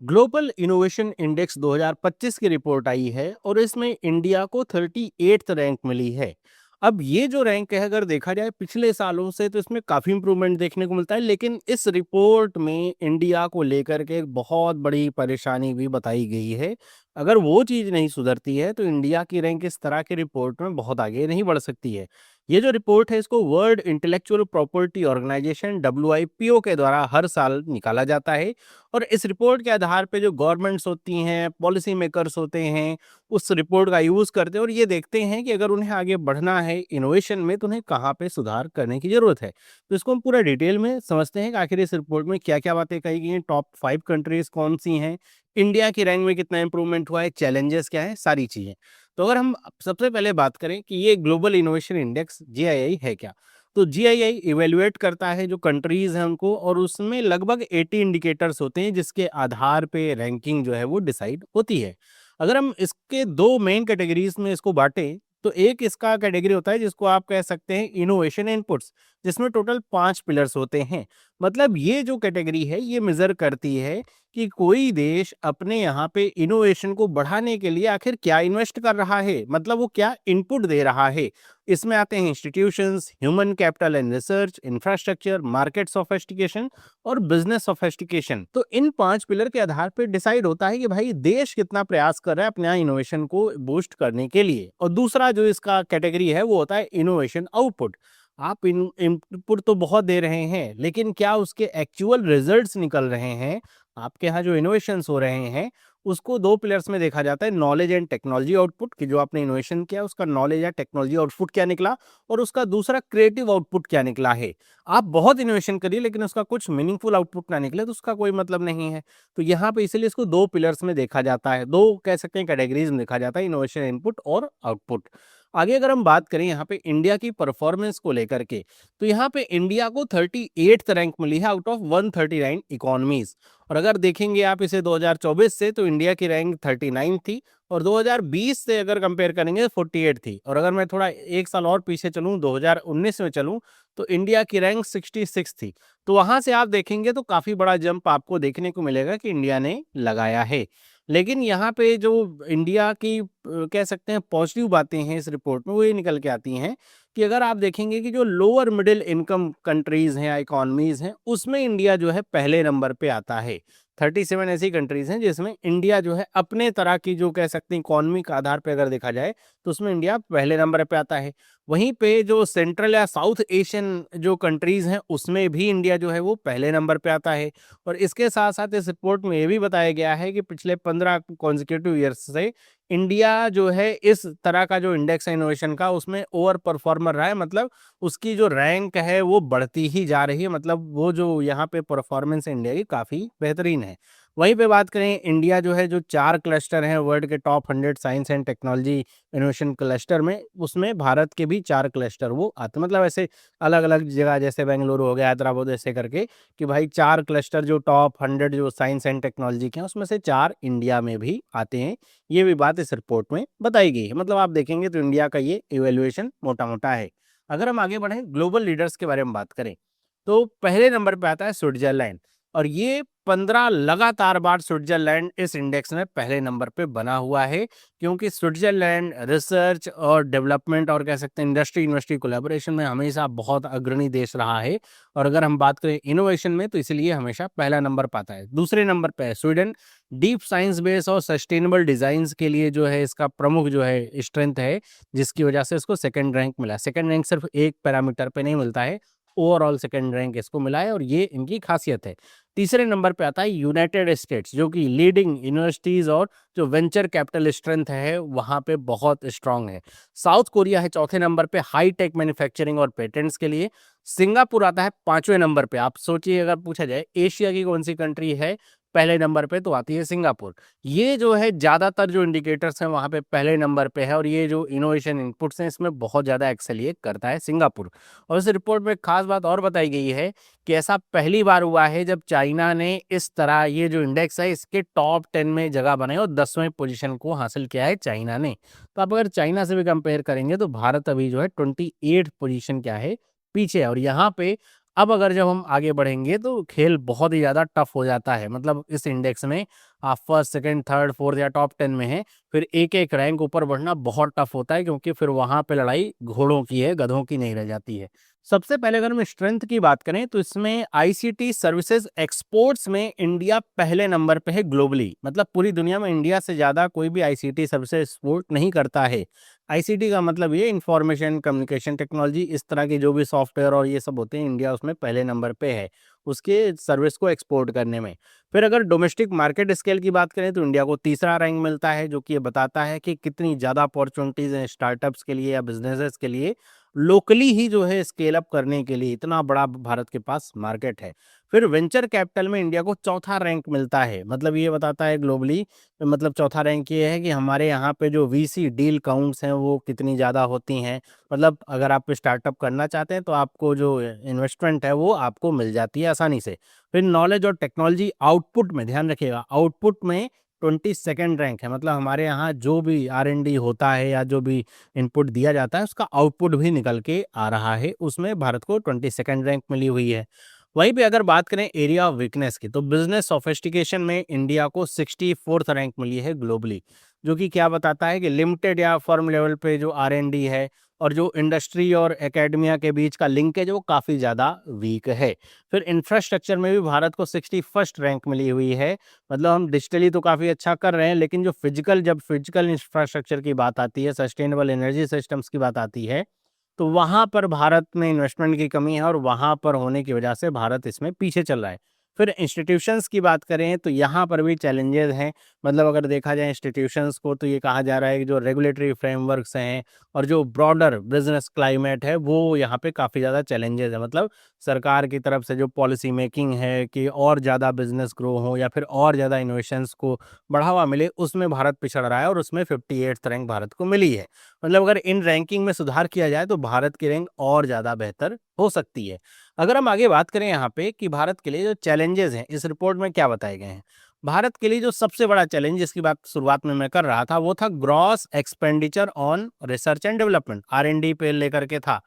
Global innovation index 2025 की report आई है और इसमें इंडिया को 38th रैंक मिली है। अब ये जो रैंक है अगर देखा जाए पिछले सालों से तो इसमें काफ़ी इम्प्रूवमेंट देखने को मिलता है, लेकिन इस रिपोर्ट में इंडिया को लेकर के एक बहुत बड़ी परेशानी भी बताई गई है। अगर वो चीज़ नहीं सुधरती है तो इंडिया की रैंक इस तरह की रिपोर्ट में बहुत आगे नहीं बढ़ सकती है। ये जो रिपोर्ट है इसको world intellectual property organization WIPO के द्वारा हर साल निकाला जाता है और इस रिपोर्ट के आधार पे जो गवर्नमेंट्स होती हैं, पॉलिसी मेकर्स होते हैं, उस रिपोर्ट का यूज़ करते हैं और ये देखते हैं कि अगर उन्हें आगे बढ़ना है इनोवेशन में तो उन्हें कहाँ पे सुधार करने की ज़रूरत है। तो इसको हम पूरा डिटेल में समझते हैं कि आखिर इस रिपोर्ट में क्या-क्या बातें कही गई हैं, टॉप 5 कंट्रीज़ कौन-सी हैं, इंडिया की रैंक में कितना इम्प्रूवमेंट हुआ है, चैलेंजेस क्या हैं, सारी चीज़ें। तो अगर हम सबसे पहले बात करें कि ये ग्लोबल इनोवेशन इंडेक्स GII है क्या? तो जीआईआई इवैल्यूएट करता है जो कंट्रीज़ हैं उनको और उसमें लगभग 80 इंडिकेटर्स होते हैं जिसके आधार पे रैंकिंग जो है वो डिसाइड होती है। अगर हम इसके 2 मेन कैटेगरीज़ में इसको बाँटें, तो एक इसका कैटेगरी होता है जिसको आप कह सकते हैं इनोवेशन इनपुट्स, जिसमें टोटल 5 पिलर्स होते हैं। मतलब ये जो कैटेगरी है ये मेज़र करती है कि कोई देश अपने यहाँ पे इनोवेशन को बढ़ाने के लिए आखिर क्या इन्वेस्ट कर रहा है, मतलब वो क्या इनपुट दे रहा है। इसमें आते हैं institutions, human capital and research, infrastructure, market sophistication और बिजनेस सोफिस्टिकेशन। तो इन 5 पिलर के आधार पर डिसाइड होता है कि भाई देश कितना प्रयास कर रहा है अपने यहाँ इनोवेशन को बूस्ट करने के लिए। और दूसरा जो इसका कैटेगरी है वो होता है इनोवेशन आउटपुट। आप इनपुट तो बहुत दे रहे हैं, लेकिन क्या उसके एक्चुअल रिजल्ट्स निकल रहे हैं? आपके यहाँ जो इनोवेशंस हो रहे हैं, उसको 2 पिलर्स में देखा जाता है, नॉलेज एंड टेक्नोलॉजी आउटपुट कि जो आपने इनोवेशन किया उसका नॉलेज या टेक्नोलॉजी आउटपुट क्या निकला और उसका दूसरा क्रिएटिव आउटपुट क्या निकला है। आप बहुत इनोवेशन करिए लेकिन उसका कुछ मीनिंगफुल आउटपुट ना निकले तो उसका कोई मतलब नहीं है। तो यहाँ पे इसीलिए इसको 2 पिलर्स में देखा जाता है, 2 कह सकते हैं कैटेगरीज़ में देखा जाता है, इनोवेशन इनपुट और आउटपुट। आगे अगर हम बात करें यहाँ पे इंडिया की परफॉर्मेंस को लेकर के, तो यहाँ पे इंडिया को 38th रैंक मिली है आउट ऑफ 139 इकोनॉमीज़। और अगर देखेंगे आप इसे 2024 से तो इंडिया की रैंक 39 थी और 2020 से अगर कंपेयर करेंगे 48 थी। और अगर मैं थोड़ा 1 साल और पीछे चलूँ 2019 में चलूँ तो इंडिया की रैंक 66 थी। तो वहाँ से आप देखेंगे तो काफ़ी बड़ा जंप आपको देखने को मिलेगा कि इंडिया ने लगाया है। लेकिन यहाँ पे जो इंडिया की कह सकते हैं पॉजिटिव बातें हैं इस रिपोर्ट में वो ये निकल के आती हैं कि अगर आप देखेंगे कि जो लोअर मिडिल इनकम कंट्रीज़ हैं या इकोनॉमीज़ हैं, उसमें इंडिया जो है पहले नंबर पे आता है। 37 ऐसी कंट्रीज़ हैं जिसमें इंडिया जो है अपने तरह की जो कह सकते हैं इकोनॉमी के आधार पे अगर देखा जाए, तो उसमें इंडिया पहले नंबर पे आता है। वहीं पे जो सेंट्रल या साउथ एशियन जो कंट्रीज़ हैं, उसमें भी इंडिया जो है वो पहले नंबर पे आता है। और इसके साथ-साथ इस रिपोर्ट में ये भी बताया गया है कि पिछले 15 कॉन्सेक्यूटिव ईयर्स से इंडिया जो है इस तरह का जो इंडेक्स है इनोवेशन का उसमें ओवर परफॉर्मर रहा है, मतलब उसकी जो रैंक है वो बढ़ती ही जा रही है, मतलब वो जो यहाँ पे परफॉर्मेंस है इंडिया की काफ़ी बेहतरीन है। वहीं पे बात करें इंडिया जो है जो 4 क्लस्टर हैं वर्ल्ड के top 100 science and technology innovation cluster में, उसमें भारत के भी 4 क्लस्टर वो आते हैं। मतलब ऐसे अलग-अलग जगह जैसे बेंगलुरु हो गया, हैदराबाद ऐसे करके कि भाई 4 क्लस्टर जो टॉप 100 जो साइंस एंड टेक्नोलॉजी के हैं उसमें से 4 इंडिया में भी आते हैं। ये भी बात इस रिपोर्ट में बताई गई है। मतलब आप देखेंगे तो इंडिया का ये इवैल्यूएशन मोटा-मोटा है। अगर हम आगे बढ़ें ग्लोबल लीडर्स के बारे में बात करें, तो पहले नंबर पे आता है स्विट्ज़रलैंड और ये 15 लगातार बार स्विट्ज़रलैंड इस इंडेक्स में पहले नंबर पे बना हुआ है, क्योंकि स्विट्ज़रलैंड रिसर्च और डेवलपमेंट और कह सकते हैं इंडस्ट्री यूनिवर्सिटी कोलैबोरेशन में हमेशा बहुत अग्रणी देश रहा है। और अगर हम बात करें इनोवेशन में तो इसलिए हमेशा पहला नंबर पाता है। दूसरे नंबर पे है स्वीडन, डीप साइंस बेस और सस्टेनेबल डिज़ाइंस के लिए जो है इसका प्रमुख जो है स्ट्रेंथ है, जिसकी वजह से इसको सेकंड रैंक मिला। सेकंड रैंक सिर्फ एक पैरामीटर पे नहीं मिलता है, ओवरऑल सेकंड रैंक इसको मिला है और ये इनकी खासियत है। तीसरे नंबर पे आता है यूनाइटेड स्टेट्स जो कि लीडिंग यूनिवर्सिटीज़ और जो वेंचर कैपिटल स्ट्रेंथ है वहाँ पे बहुत स्ट्रॉन्ग है। साउथ कोरिया है चौथे नंबर पे हाई टेक मैन्युफैक्चरिंग और पेटेंट्स के लिए। सिंगापुर आता है 5वें नंबर पे। आप सोचिए अगर पूछा जाए एशिया की कौन-सी कंट्री है पहले नंबर पे, तो आती है सिंगापुर। ये जो है ज़्यादातर जो इंडिकेटर्स हैं वहाँ पे पहले नंबर पे है और ये जो इनोवेशन इनपुट्स हैं इसमें बहुत ज़्यादा एक्सेल ये करता है सिंगापुर। और इस रिपोर्ट में एक खास बात और बताई गई है कि ऐसा पहली बार हुआ है जब चाइना ने इस तरह ये जो इंडेक्स है इसके टॉप 10 में जगह बनाई और 10वें पोजीशन को हासिल किया है चाइना ने। तो आप अगर चाइना से भी कंपेयर करेंगे तो भारत अभी जो है 28 पोजीशन क्या है पीछे है। और यहाँ पे अब अगर जब हम आगे बढ़ेंगे तो खेल बहुत ही ज़्यादा टफ हो जाता है। मतलब इस इंडेक्स में आप फर्स्ट, सेकंड, थर्ड, फोर्थ या टॉप 10 में हैं, फिर एक-एक रैंक ऊपर बढ़ना बहुत टफ होता है, क्योंकि फिर वहाँ पे लड़ाई घोड़ों की है, गधों की नहीं रह जाती है। सबसे पहले अगर हम स्ट्रेंथ की बात करें तो इसमें आईसीटी सर्विसेज एक्सपोर्ट्स में इंडिया पहले नंबर पे है ग्लोबली। मतलब पूरी दुनिया में इंडिया से ज़्यादा कोई भी आईसीटी सर्विसेज एक्सपोर्ट नहीं करता है। आईसीटी का मतलब ये इंफॉर्मेशन कम्युनिकेशन टेक्नोलॉजी, इस तरह के जो भी सॉफ्टवेयर और ये सब होते हैं, इंडिया उसमें पहले नंबर पे है उसके सर्विस को एक्सपोर्ट करने में। फिर अगर डोमेस्टिक मार्केट स्केल की बात करें तो इंडिया को तीसरा रैंक मिलता है, जो कि ये बताता है कि कितनी ज़्यादा अपॉर्चुनिटीज़ हैं स्टार्टअप्स के लिए या बिजनेसेस के लिए, लोकली ही जो है स्केल अप करने के लिए इतना बड़ा भारत के पास मार्केट है। फिर वेंचर कैपिटल में इंडिया को चौथा रैंक मिलता है। मतलब ये बताता है ग्लोबली, मतलब चौथा रैंक ये है कि हमारे यहाँ पे जो वीसी डील काउंट्स हैं वो कितनी ज़्यादा होती हैं। मतलब अगर आप स्टार्टअप करना चाहते हैं तो आपको जो इन्वेस्टमेंट है वो आपको मिल जाती है आसानी से। फिर नॉलेज और टेक्नोलॉजी आउटपुट में ध्यान रखिएगा, आउटपुट में 22nd रैंक है। मतलब हमारे यहाँ जो भी R&D होता है या जो भी इनपुट दिया जाता है उसका आउटपुट भी निकल के आ रहा है, उसमें भारत को 22nd रैंक मिली हुई है। वहीं पे अगर बात करें एरिया ऑफ वीकनेस की, तो बिजनेस सोफिस्टिकेशन में इंडिया को 64th रैंक मिली है ग्लोबली, जो कि क्या बताता है कि लिमिटेड या फर्म लेवल पे जो R&D है और जो इंडस्ट्री और एकेडमिया के बीच का लिंकेज है वो काफ़ी ज़्यादा वीक है। फिर इंफ्रास्ट्रक्चर में भी भारत को 61st रैंक मिली हुई है। मतलब हम डिजिटली तो काफ़ी अच्छा कर रहे हैं, लेकिन जो जब फिजिकल इंफ्रास्ट्रक्चर की बात आती है, सस्टेनेबल एनर्जी सिस्टम्स की बात आती है, तो वहाँ पर भारत में इन्वेस्टमेंट की कमी है और वहाँ पर होने की वजह से भारत इसमें पीछे चल रहा है। फिर इंस्टीट्यूशंस की बात करें तो यहाँ पर भी चैलेंजेस हैं। मतलब अगर देखा जाए इंस्टीट्यूशंस को, तो ये कहा जा रहा है कि जो रेगुलेटरी फ्रेमवर्क्स हैं और जो ब्रॉडर बिजनेस क्लाइमेट है वो यहाँ पे काफ़ी ज़्यादा चैलेंजेस है। मतलब सरकार की तरफ से जो पॉलिसी मेकिंग है कि और ज़्यादा बिजनेस ग्रो हो या फिर और ज़्यादा इनोवेशंस को बढ़ावा मिले, उसमें भारत पिछड़ रहा है और उसमें 58th रैंक भारत को मिली है। मतलब अगर इन रैंकिंग में सुधार किया जाए तो भारत की रैंक और ज़्यादा बेहतर हो सकती है। अगर हम आगे बात करें यहाँ पे कि भारत के लिए जो चैलेंजेस हैं इस रिपोर्ट में क्या बताए गए हैं। भारत के लिए जो सबसे बड़ा चैलेंज जिसकी बात शुरुआत में मैं कर रहा था वो था gross expenditure on research and development, R&D पे लेकर के था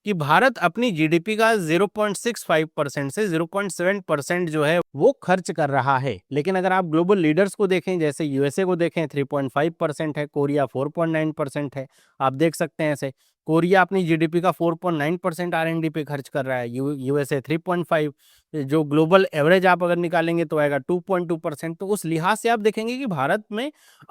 कि भारत अपनी जीडीपी का 0.65% से 0.7% जो है वो खर्च कर रहा है। लेकिन अगर आप ग्लोबल लीडर्स को देखें, जैसे यूएसए को देखें 3.5% है, कोरिया 4.9% है। आप देख सकते हैं ऐसे कोरिया अपनी जीडीपी का 4.9% R&D पे खर्च कर रहा है, यूएसए 3.5। जो ग्लोबल एवरेज आप अगर निकालेंगे तो आएगा 2.2%। तो उस लिहाज से आप देखेंगे कि भारत में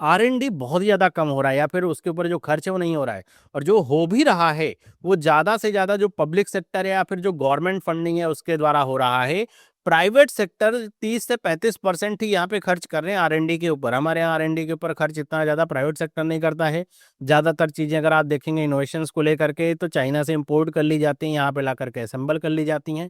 R&D बहुत ज़्यादा कम हो रहा है या फिर उसके ऊपर जो खर्च है वो नहीं हो रहा है। और जो हो भी रहा है वो ज़्यादा से ज़्यादा जो पब्लिक सेक्टर है या फिर जो गवर्नमेंट फंडिंग है उसके द्वारा हो रहा है। प्राइवेट सेक्टर 30 से 35% ही यहाँ पे खर्च कर रहे हैं R&D के ऊपर। हमारे यहाँ R&D के ऊपर खर्च इतना ज़्यादा प्राइवेट सेक्टर नहीं करता है। ज़्यादातर चीज़ें अगर आप देखेंगे इनोवेशंस को लेकर के तो चाइना से इंपोर्ट कर ली जाती हैं, यहाँ पे ला करके असेंबल कर ली जाती हैं।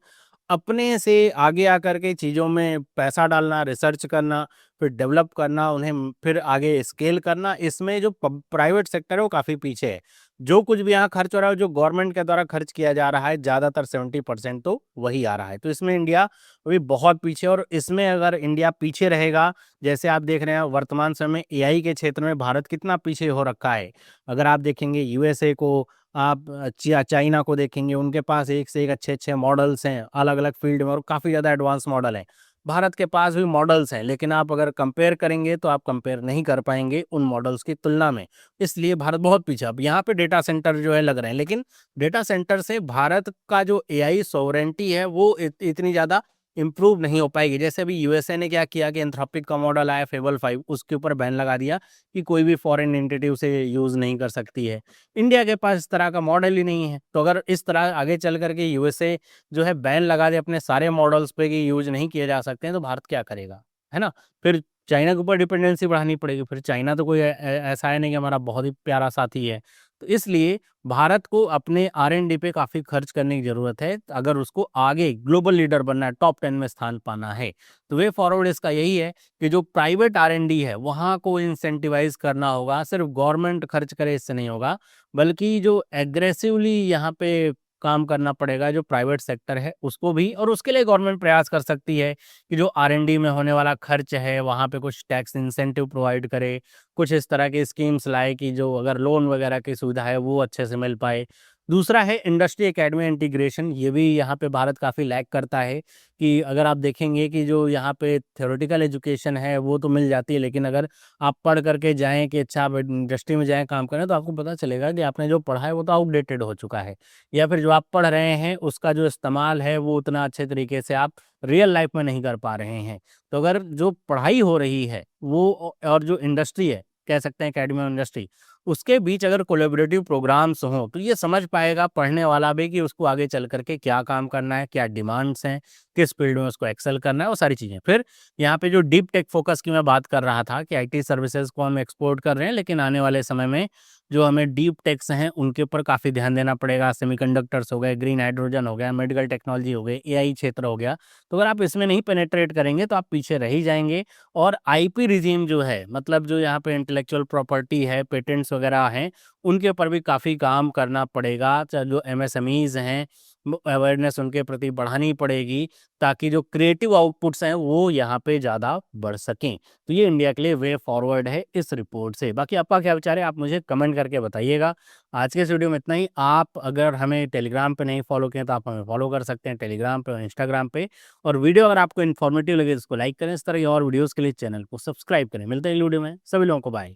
अपने से आगे आकर के चीज़ों में पैसा डालना, रिसर्च करना, फिर डेवलप करना, उन्हें फिर आगे स्केल करना, इसमें जो प्राइवेट सेक्टर है वो काफ़ी पीछे है। जो कुछ भी यहाँ खर्च हो रहा है, जो गवर्नमेंट के द्वारा खर्च किया जा रहा है, ज़्यादातर 70% तो वही आ रहा है। तो इसमें इंडिया अभी बहुत पीछे, और इसमें अगर इंडिया पीछे रहेगा, जैसे आप देख रहे हैं वर्तमान समय में एआई के क्षेत्र में भारत कितना पीछे हो रखा है। अगर आप देखेंगे यूएसए को, आप चाइना को देखेंगे, उनके पास एक से एक अच्छे-अच्छे मॉडल्स हैं, अलग-अलग फ़ील्ड में और काफ़ी ज़्यादा एडवांस मॉडल हैं। भारत के पास भी मॉडल्स हैं, लेकिन आप अगर कंपेयर करेंगे तो आप कंपेयर नहीं कर पाएँगे उन मॉडल्स की तुलना में। इसलिए भारत बहुत पीछे। अब यहाँ पे डेटा सेंटर जो है लग रहे हैं, लेकिन डेटा सेंटर से भारत का जो एआई सॉवरेंटी है वो इतनी ज़्यादा इम्प्रूव नहीं हो पाएगी। जैसे अभी यूएसए ने क्या किया कि एंथ्रोपिक का मॉडल आया फेबल 5, उसके ऊपर बैन लगा दिया कि कोई भी फॉरेन एंटिटी उसे यूज़ नहीं कर सकती है। इंडिया के पास इस तरह का मॉडल ही नहीं है। तो अगर इस तरह आगे चल कर के यूएसए जो है बैन लगा दे अपने सारे मॉडल्स पे कि यूज़ नहीं किए जा सकते हैं, तो भारत क्या करेगा? है ना? फिर चाइना के ऊपर डिपेंडेंसी बढ़ानी पड़ेगी। फिर चाइना तो कोई ऐसा है नहीं कि हमारा बहुत ही प्यारा साथी है। तो इसलिए भारत को अपने R&D पे काफ़ी खर्च करने की ज़रूरत है, अगर उसको आगे ग्लोबल लीडर बनना है, टॉप 10 में स्थान पाना है। तो वे फॉरवर्ड इसका यही है कि जो प्राइवेट R&D है, वहाँ को इंसेंटिवाइज़ करना होगा। सिर्फ गवर्नमेंट खर्च करे इससे नहीं होगा, बल्कि जो एग्रेसिवली यहाँ पे काम करना पड़ेगा जो प्राइवेट सेक्टर है उसको भी, और उसके लिए गवर्नमेंट प्रयास कर सकती है कि जो R&D में होने वाला खर्च है वहाँ पे कुछ टैक्स इंसेंटिव प्रोवाइड करे, कुछ इस तरह की स्कीम्स लाए कि जो अगर लोन वगैरह की सुविधा है वो अच्छे से मिल पाए। दूसरा है इंडस्ट्री एकेडमी इंटीग्रेशन। ये भी यहाँ पे भारत काफ़ी लैग करता है कि अगर आप देखेंगे कि जो यहाँ पे थ्योरेटिकल एजुकेशन है वो तो मिल जाती है, लेकिन अगर आप पढ़ करके जाएँ कि अच्छा आप इंडस्ट्री में जाएँ काम करें, तो आपको पता चलेगा कि आपने जो पढ़ा है वो तो आउटडेटेड हो चुका है, या फिर जो आप पढ़ रहे हैं उसका जो इस्तेमाल है वो उतना अच्छे तरीके से आप रियल लाइफ में नहीं कर पा रहे हैं। तो अगर जो पढ़ाई हो रही है वो और जो इंडस्ट्री है, कह सकते हैं एकेडमी और इंडस्ट्री, उसके बीच अगर कोलैबोरेटिव प्रोग्राम्स हों, तो ये समझ पाएगा पढ़ने वाला भी कि उसको आगे चल कर के क्या काम करना है, क्या डिमांड्स हैं, किस फील्ड में उसको एक्सेल करना है, वो सारी चीज़ें। फिर यहाँ पे जो डीप टेक फ़ोकस की मैं बात कर रहा था कि आईटी सर्विसेज़ को हम एक्सपोर्ट कर रहे हैं, लेकिन आने वाले समय में जो हमें डीप टेक्स हैं, उनके ऊपर काफ़ी ध्यान देना पड़ेगा। सेमीकंडक्टर्स हो गए, ग्रीन हाइड्रोजन हो गया, मेडिकल टेक्नोलॉजी हो गई, एआई क्षेत्र हो गया। तो अगर आप इसमें नहीं पेनिट्रेट करेंगे, तो आप पीछे रह ही जाएँगे। और आईपी रिजीम जो है, मतलब जो यहाँ पे इंटेलेक्चुअल प्रॉपर्टी है, पेटेंट्स वगैरह हैं, उनके ऊपर भी काफ़ी काम करना पड़ेगा। चाहे जो एमएसएमईज़ हैं, अवेयरनेस उनके प्रति बढ़ानी पड़ेगी, ताकि जो क्रिएटिव आउटपुट्स हैं वो यहाँ पे ज़्यादा बढ़ सकें। तो ये इंडिया के लिए वे फॉरवर्ड है इस रिपोर्ट से। बाकी आपका क्या विचार है, आप मुझे कमेंट करके बताइएगा। आज के इस वीडियो में इतना ही। आप अगर हमें टेलीग्राम पे नहीं फॉलो किए तो आप हमें फॉलो कर सकते हैं टेलीग्राम पे और इंस्टाग्राम पे। और वीडियो अगर आपको इन्फॉर्मेटिव लगे तो इसको लाइक करें। इस तरह की और वीडियोज़ के लिए चैनल को सब्सक्राइब करें। मिलते हैं अगली वीडियो में। सभी लोगों को बाय।